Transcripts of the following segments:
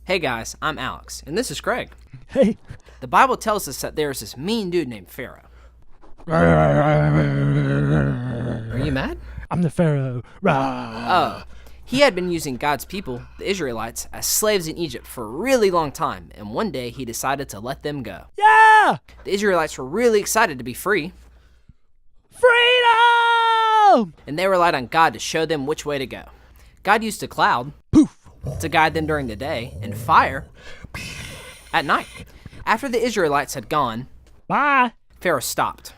Hey guys, I'm Alex, and this is Craig. Hey. The Bible tells us that there's this mean dude named Pharaoh. Are you mad? I'm the Pharaoh. Oh, he had been using God's people, the Israelites, as slaves in Egypt for a really long time, and one day he decided to let them go. Yeah! The Israelites were really excited to be free, Freedom! and they relied on God to show them which way to go. God used a cloud to guide them during the day, and fire at night. After the Israelites had gone, Bye. Pharaoh stopped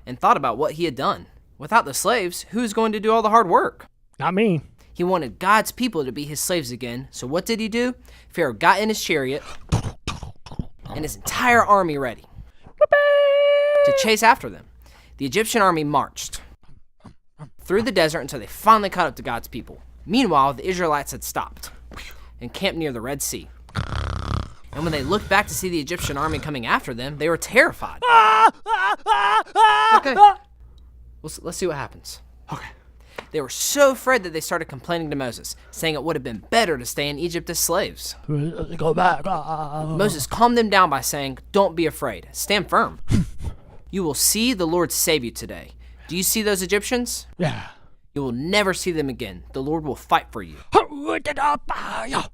and thought about what he had done. Without the slaves, who's going to do all the hard work? Not me. He wanted God's people to be his slaves again, so what did he do? Pharaoh got in his chariot and his entire army ready to chase after them. The Egyptian army marched through the desert until they finally caught up to God's people. Meanwhile, the Israelites had stopped and camped near the Red Sea. And when they looked back to see the Egyptian army coming after them, they were terrified. Okay, let's see what happens. Okay. They were so afraid that they started complaining to Moses, saying it would have been better to stay in Egypt as slaves. Go back. Moses calmed them down by saying, "Don't be afraid. Stand firm. You will see the Lord save you today. Do you see those Egyptians? Yeah. You will never see them again. The Lord will fight for you.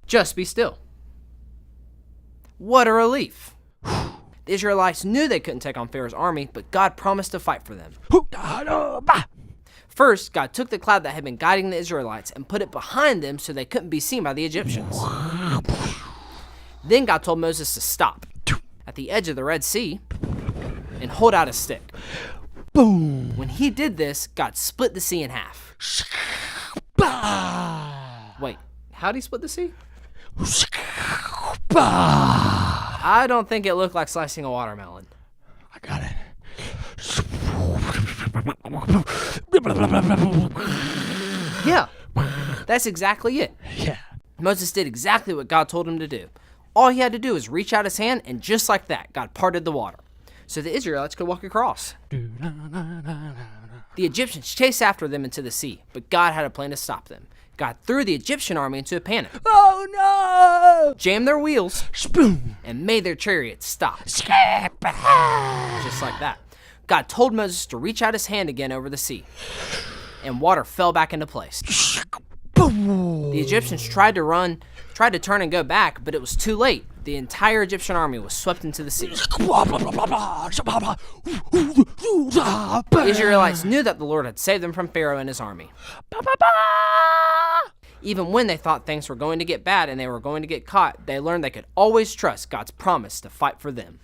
Just be still." What a relief. The Israelites knew they couldn't take on Pharaoh's army, but God promised to fight for them. First, God took the cloud that had been guiding the Israelites and put it behind them so they couldn't be seen by the Egyptians. Then God told Moses to stop at the edge of the Red Sea and hold out a stick. Boom. When he did this, God split the sea in half. Wait, how'd he split the sea? I don't think it looked like slicing a watermelon. I got it. Yeah, that's exactly it. Yeah. Moses did exactly what God told him to do. All he had to do was reach out his hand, and just like that, God parted the water, so the Israelites could walk across. The Egyptians chased after them into the sea, but God had a plan to stop them. God threw the Egyptian army into a panic, Oh no! jammed their wheels, Spoon. and made their chariots stop, Skip. just like that. God told Moses to reach out his hand again over the sea, and water fell back into place. Boom. The Egyptians tried to turn and go back, but it was too late. The entire Egyptian army was swept into the sea. The Israelites knew that the Lord had saved them from Pharaoh and his army. Even when they thought things were going to get bad and they were going to get caught, they learned they could always trust God's promise to fight for them.